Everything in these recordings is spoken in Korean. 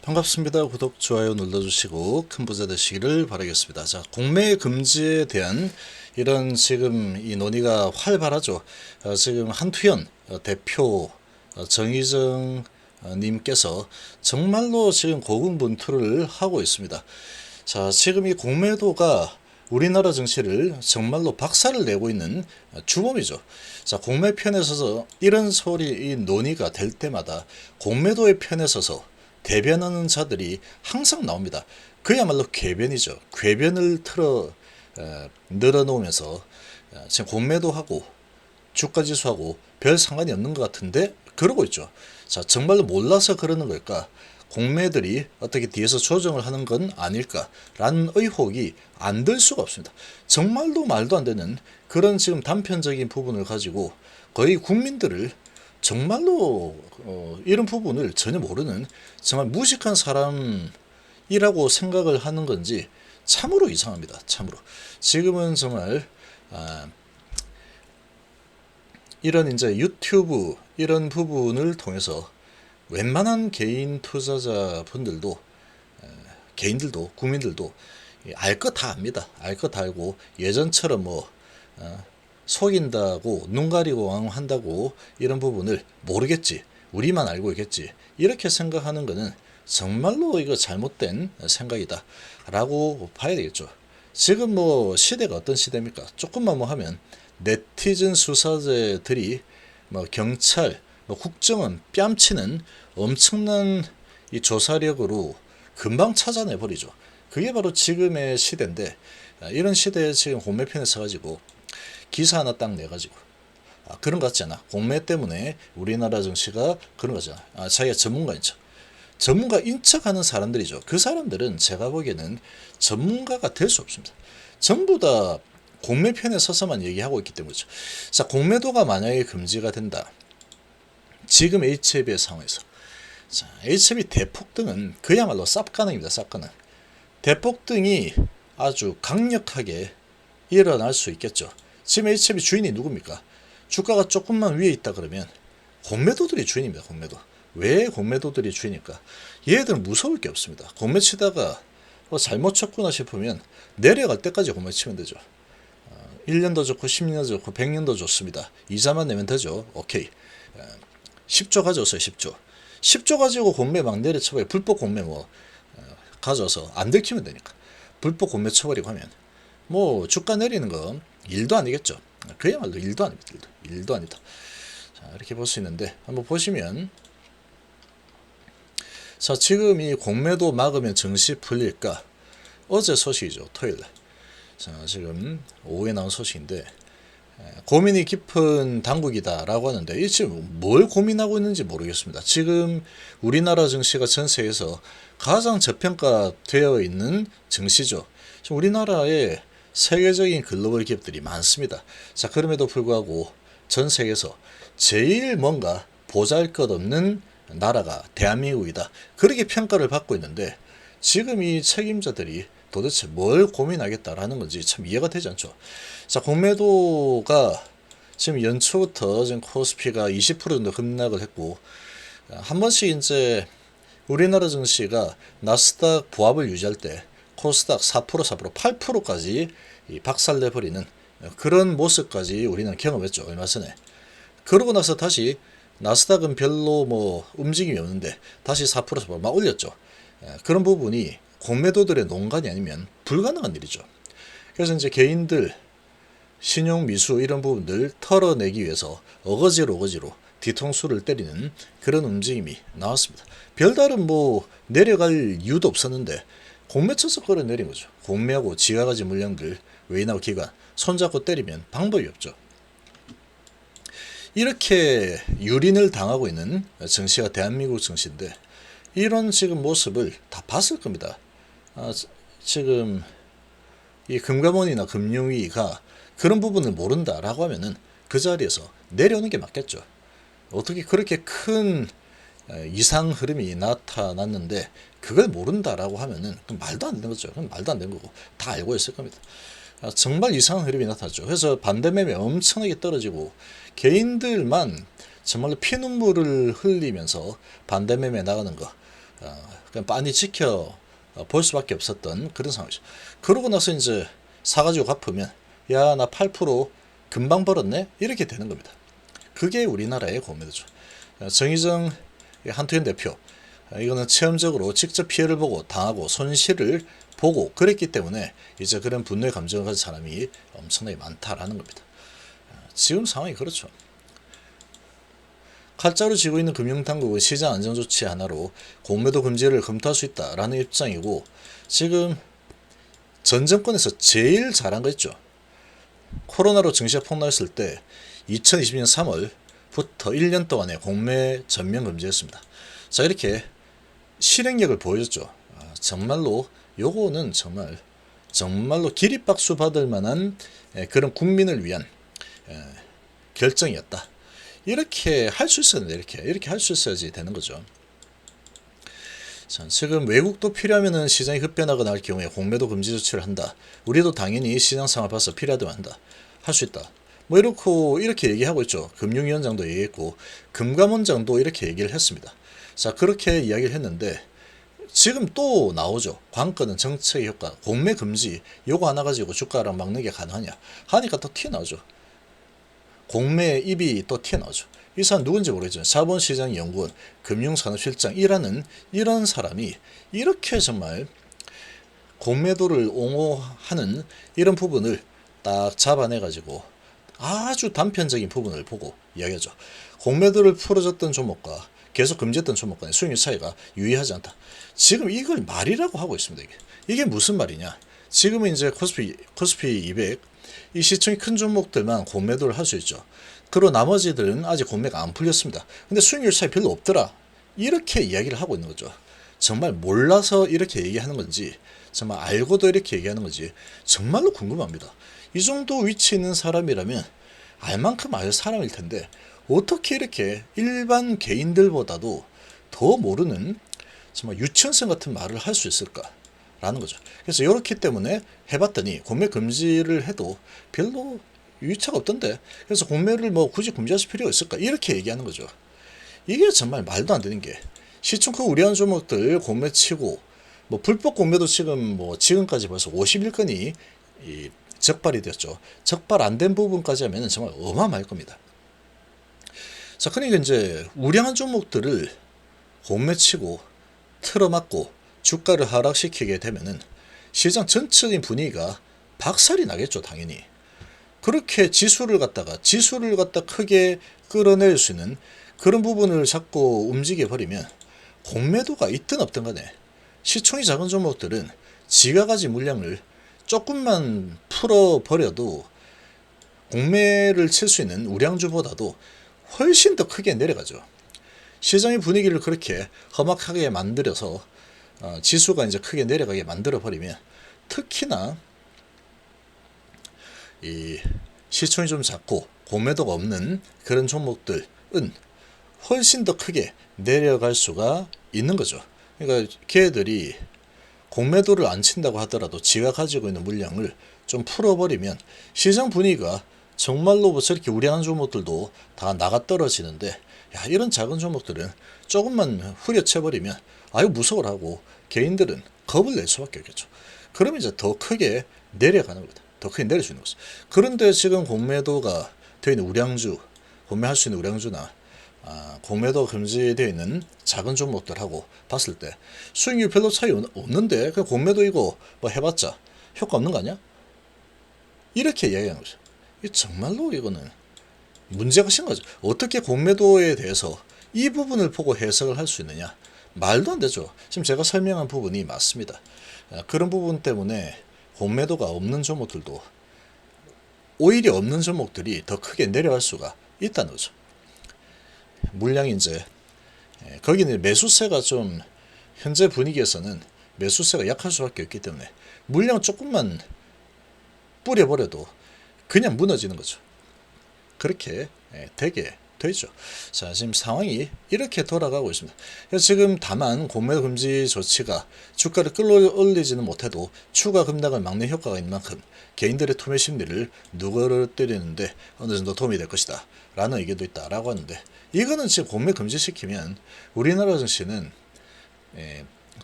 반갑습니다. 구독, 좋아요 눌러주시고 큰 부자 되시기를 바라겠습니다. 자, 공매 금지에 대한 이런 지금 이 논의가 활발하죠. 지금 한투현 대표 정의정 님께서 정말로 지금 고군분투를 하고 있습니다. 자, 지금 이 공매도가 우리나라 증시를 정말로 박살을 내고 있는 주범이죠. 자, 공매 편에 서서 이런 소리, 이 논의가 될 때마다 공매도의 편에 서서 대변하는 자들이 항상 나옵니다. 그야말로 궤변이죠. 궤변을 늘어놓으면서 지금 공매도 하고 주가지수하고 별 상관이 없는 것 같은데 그러고 있죠. 자, 정말로 몰라서 그러는 걸까? 공매들이 어떻게 뒤에서 조정을 하는 건 아닐까라는 의혹이 안 들 수가 없습니다. 정말로 말도 안 되는 그런 지금 단편적인 부분을 가지고 거의 국민들을 정말로 이런 부분을 전혀 모르는 정말 무식한 사람이라고 생각을 하는 건지 참으로 이상합니다. 참으로. 지금은 정말 이런 이제 유튜브 이런 부분을 통해서 웬만한 개인 투자자 분들도 개인들도 국민들도 알 것 다 압니다. 알 것 다 알고 예전처럼 속인다고 눈 가리고 왕한다고 이런 부분을 모르겠지, 우리만 알고 있겠지, 이렇게 생각하는 것은 정말로 이거 잘못된 생각이다 라고 봐야 되겠죠. 지금 시대가 어떤 시대입니까? 조금만 하면 네티즌 수사제들이 경찰, 국정원 뺨치는 엄청난 이 조사력으로 금방 찾아내버리죠. 그게 바로 지금의 시대인데, 이런 시대에 지금 공매편에 서가지고 기사 하나 딱 내가지고 그런 거 같지 않아? 공매 때문에 우리나라 증시가 그런 거잖아. 자기가 전문가인 척. 전문가인 척하는 사람들이죠. 그 사람들은 제가 보기에는 전문가가 될 수 없습니다. 전부 다 공매편에 서서만 얘기하고 있기 때문이죠. 자, 공매도가 만약에 금지가 된다. 지금 HLB의 상황에서. 자, HLB 대폭등은 그야말로 쌉가능입니다. 쌉가능. 대폭등이 아주 강력하게 일어날 수 있겠죠. 지금 HLB 주인이 누굽니까? 주가가 조금만 위에 있다 그러면 공매도들이 주인입니다. 공매도. 왜 공매도들이 주인일까? 얘들은 무서울 게 없습니다. 공매 치다가 잘못 쳤구나 싶으면 내려갈 때까지 공매 치면 되죠. 1년도 좋고 10년도 좋고 100년도 좋습니다. 이자만 내면 되죠. 오케이. 10조 가져오세요. 10조. 10조 가지고 공매 막 내려쳐버려. 불법 공매 가져서 안 들키면 되니까. 불법 공매 쳐버리고 하면 주가 내리는 건 일도 아니겠죠. 그야말로 일도 아닙니다. 일도 아니다. 자, 이렇게 볼 수 있는데 한번 보시면, 자, 지금 이 공매도 막으면 증시 풀릴까? 어제 소식이죠. 토요일날. 자, 지금 오후에 나온 소식인데 고민이 깊은 당국이다라고 하는데 이 지금 뭘 고민하고 있는지 모르겠습니다. 지금 우리나라 증시가 전 세계에서 가장 저평가되어 있는 증시죠. 지금 우리나라에 세계적인 글로벌 기업들이 많습니다. 자, 그럼에도 불구하고 전 세계에서 제일 뭔가 보잘것없는 나라가 대한민국이다. 그렇게 평가를 받고 있는데 지금 이 책임자들이 도대체 뭘 고민하겠다라는 건지 참 이해가 되지 않죠. 자, 공매도가 지금 연초부터 지금 코스피가 20% 정도 급락을 했고, 한 번씩 이제 우리나라 증시가 나스닥 보합을 유지할 때 코스닥 4%, 8%까지 박살내버리는 그런 모습까지 우리는 경험했죠. 얼마 전에. 그러고 나서 다시 나스닥은 별로 움직임이 없는데 다시 4%, 막 올렸죠. 그런 부분이 공매도들의 농간이 아니면 불가능한 일이죠. 그래서 이제 개인들 신용 미수 이런 부분들 털어내기 위해서 어거지로 뒤통수를 때리는 그런 움직임이 나왔습니다. 별다른 내려갈 이유도 없었는데 공매 쳐서 끌어내린 거죠. 공매하고 지가 가진 물량들 외인하고 기관 손잡고 때리면 방법이 없죠. 이렇게 유린을 당하고 있는 증시가 대한민국 증시인데 이런 지금 모습을 다 봤을 겁니다. 지금 이 금감원이나 금융위가 그런 부분을 모른다라고 하면은 그 자리에서 내려오는 게 맞겠죠. 어떻게 그렇게 큰 이상 흐름이 나타났는데 그걸 모른다라고 하면은 말도 안 되는 거죠. 그건 말도 안 되는 거고 다 알고 있을 겁니다. 정말 이상한 흐름이 나타났죠. 그래서 반대매매 엄청나게 떨어지고 개인들만 정말로 피눈물을 흘리면서 반대매매 나가는 거, 그냥 빤히 지켜 볼 수밖에 없었던 그런 상황이죠. 그러고 나서 이제 사가지고 갚으면 야 나 8% 금방 벌었네 이렇게 되는 겁니다. 그게 우리나라의 공매도죠. 정의정 한토현 대표 이거는 체험적으로 직접 피해를 보고 당하고 손실을 보고 그랬기 때문에 이제 그런 분노의 감정을 가진 사람이 엄청나게 많다라는 겁니다. 지금 상황이 그렇죠. 칼자루 쥐고 있는 금융당국은 시장 안정조치 하나로 공매도 금지를 검토할 수 있다라는 입장이고 지금 전 정권에서 제일 잘한 거 있죠. 코로나로 증시가 폭락했을 때 2020년 3월부터 1년 동안의 공매 전면 금지였습니다. 자 이렇게 실행력을 보여줬죠. 정말로 요거는 정말로 기립박수 받을 만한 그런 국민을 위한 결정이었다. 이렇게 할 수 있었는데 이렇게 할 수 있어야지 되는 거죠. 자, 지금 외국도 필요하면은 시장이 급변하거나 할 경우에 공매도 금지 조치를 한다. 우리도 당연히 시장 상황을 봐서 필요하다면 한다. 할 수 있다. 뭐 이렇게 얘기하고 있죠. 금융위원장도 얘기했고 금감원장도 이렇게 얘기를 했습니다. 자 그렇게 이야기를 했는데 지금 또 나오죠. 관건은 정책의 효과, 공매 금지 요거 하나 가지고 주가랑 막는 게 가능하냐 하니까 또 튀어나오죠. 공매 입이 또 튀어나오죠. 이 사람 누군지 모르겠지만 자본시장연구원 금융산업실장이라는 이런 사람이 이렇게 정말 공매도를 옹호하는 이런 부분을 딱 잡아내가지고 아주 단편적인 부분을 보고 이야기하죠. 공매도를 풀어줬던 종목과 계속 금지했던 종목 간의 수익률 차이가 유의하지 않다. 지금 이걸 말이라고 하고 있습니다. 이게 무슨 말이냐. 지금은 이제 코스피 200 이 시총이 큰 종목들만 공매도를 할 수 있죠. 그리고 나머지들은 아직 공매가 안 풀렸습니다. 근데 수익률 차이 별로 없더라. 이렇게 이야기를 하고 있는 거죠. 정말 몰라서 이렇게 얘기하는 건지 정말 알고도 이렇게 얘기하는 건지 정말로 궁금합니다. 이 정도 위치에 있는 사람이라면 알 만큼 알 사람일 텐데 어떻게 이렇게 일반 개인들보다도 더 모르는 정말 유치원생 같은 말을 할 수 있을까라는 거죠. 그래서 이렇기 때문에 해봤더니 공매 금지를 해도 별로 유의차가 없던데 그래서 공매를 뭐 굳이 금지할 필요가 있을까 이렇게 얘기하는 거죠. 이게 정말 말도 안 되는 게 시총 크고 우려한 종목들 공매 치고 뭐 불법 공매도 지금까지 벌써 51건이 적발이 되었죠. 적발 안 된 부분까지 하면 정말 어마어마할 겁니다. 자, 그러니까 이제 우량한 종목들을 공매치고 틀어막고 주가를 하락시키게 되면은 시장 전체적인 분위기가 박살이 나겠죠, 당연히. 그렇게 지수를 갖다 크게 끌어낼 수 있는 그런 부분을 자꾸 움직여 버리면 공매도가 있든 없든 간에 시총이 작은 종목들은 지가 가진 물량을 조금만 풀어버려도 공매를 칠 수 있는 우량주보다도 훨씬 더 크게 내려가죠. 시장의 분위기를 그렇게 험악하게 만들어서 지수가 이제 크게 내려가게 만들어 버리면 특히나 이 시총이 좀 작고 공매도가 없는 그런 종목들은 훨씬 더 크게 내려갈 수가 있는 거죠. 그러니까 걔들이 공매도를 안 친다고 하더라도 지가 가지고 있는 물량을 좀 풀어버리면 시장 분위기가 정말로 뭐 저렇게 우량한 종목들도 다 나가 떨어지는데 야 이런 작은 종목들은 조금만 후려쳐버리면 아유 무서워라고 개인들은 겁을 낼 수밖에 없겠죠. 그러면 이제 더 크게 내려가는 겁니다. 더 크게 내릴 수 있는 거죠. 그런데 지금 공매도가 되어 있는 우량주, 공매할 수 있는 우량주나 공매도 금지되어 있는 작은 종목들하고 봤을 때 수익률 별로 차이 없는데 그냥 공매도 이거 뭐 해봤자 효과 없는 거 아니야? 이렇게 이야기하는 거죠. 정말로 이거는 문제가 심각하죠. 어떻게 공매도에 대해서 이 부분을 보고 해석을 할 수 있느냐? 말도 안 되죠. 지금 제가 설명한 부분이 맞습니다. 그런 부분 때문에 공매도가 없는 종목들도 오히려 없는 종목들이 더 크게 내려갈 수가 있다는 거죠. 물량이 이제 거기는 매수세가 좀 현재 분위기에서는 매수세가 약할 수밖에 없기 때문에 물량 조금만 뿌려버려도 그냥 무너지는 거죠. 그렇게 되게 되죠. 자, 지금 상황이 이렇게 돌아가고 있습니다. 그래서 지금 다만 공매도 금지 조치가 주가를 끌어올리지는 못해도 추가 급락을 막는 효과가 있는 만큼 개인들의 투매 심리를 누그러뜨리는데 어느 정도 도움이 될 것이다 라는 의견도 있다라고 하는데 이거는 지금 공매 금지시키면 우리나라 증시는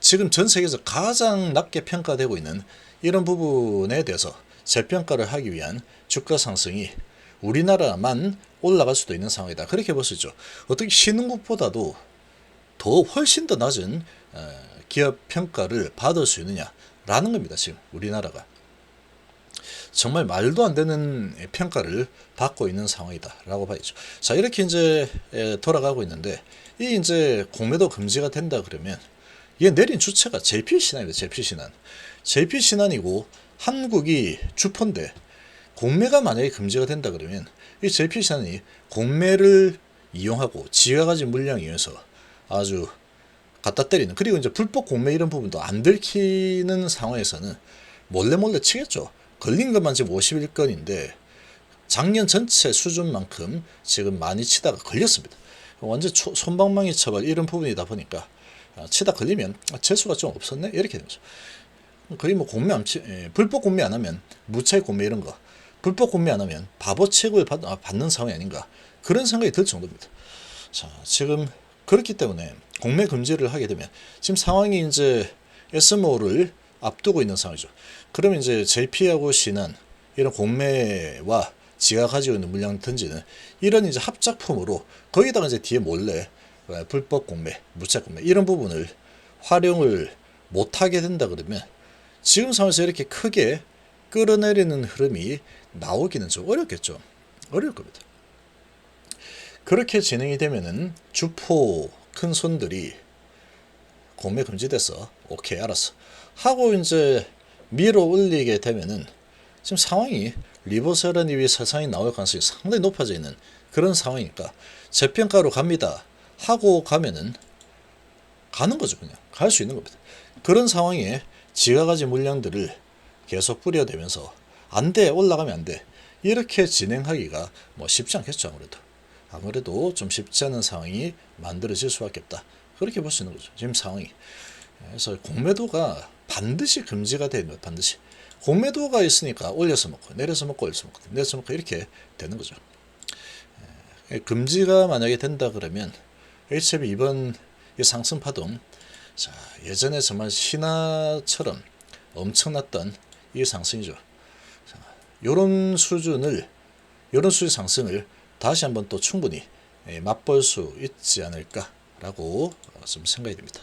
지금 전 세계에서 가장 낮게 평가되고 있는 이런 부분에 대해서 재평가를 하기 위한 주가 상승이 우리나라만 올라갈 수도 있는 상황이다. 그렇게 볼 수 있죠. 어떻게 신흥국보다도 더 훨씬 더 낮은 기업 평가를 받을 수 있느냐라는 겁니다. 지금 우리나라가 정말 말도 안 되는 평가를 받고 있는 상황이다라고 봐야죠. 자, 이렇게 이제 돌아가고 있는데 이 이제 공매도 금지가 된다 그러면 이게 내린 주체가 JP신한입니다. JP신한. JP신한이고 한국이 주포인데 공매가 만약에 금지가 된다 그러면 이 JP신한이 공매를 이용하고 지가 가진 물량 이용해서 아주 갖다 때리는, 그리고 이제 불법 공매 이런 부분도 안 들키는 상황에서는 몰래 치겠죠. 걸린 것만 지금 51건인데 작년 전체 수준만큼 지금 많이 치다가 걸렸습니다. 완전 솜방망이 처벌 이런 부분이다 보니까 치다 걸리면 재수가 좀 없었네 이렇게 되죠. 거의 뭐 공매 안 불법 공매 안 하면 무차익 공매 이런 거, 불법 공매 안 하면 바보 취급을 받는 상황이 아닌가 그런 생각이 들 정도입니다. 자, 지금 그렇기 때문에 공매 금지를 하게 되면 지금 상황이 이제 SMO를 앞두고 있는 상황이죠. 그러면 이제 JP하고 신한 이런 공매와 지가 가지고 있는 물량 던지는 이런 이제 합작품으로 거기다가 이제 뒤에 몰래 불법 공매, 무차익 공매 이런 부분을 활용을 못하게 된다 그러면 지금 상황에서 이렇게 크게 끌어내리는 흐름이 나오기는 좀 어렵겠죠. 어려울 겁니다. 그렇게 진행이 되면은 주포 큰 손들이 공매 금지돼서 오케이 알았어 하고 이제 밀어 올리게 되면은 지금 상황이 리버설 이후에 세상이 나올 가능성이 상당히 높아져 있는 그런 상황이니까 재평가로 갑니다 하고 가면은 가는 거죠. 그냥 갈 수 있는 겁니다. 그런 상황에 지가 가진 물량들을 계속 뿌려대면서 안 돼, 올라가면 안 돼 이렇게 진행하기가 뭐 쉽지 않겠죠. 아무래도 좀 쉽지 않은 상황이 만들어질 수밖에 없다. 그렇게 볼 수 있는 거죠. 지금 상황이. 그래서 공매도가 반드시 금지가 되는 거예요. 반드시. 공매도가 있으니까 올려서 먹고 내려서 먹고 올려서 먹고 내려서 먹고 이렇게 되는 거죠. 금지가 만약에 된다 그러면 HLB 이번 상승 파동, 자, 예전에 정말 신화처럼 엄청났던 이 상승이죠. 자, 요런 수준 상승을 다시 한번 또 충분히 맛볼 수 있지 않을까라고 좀 생각이 됩니다.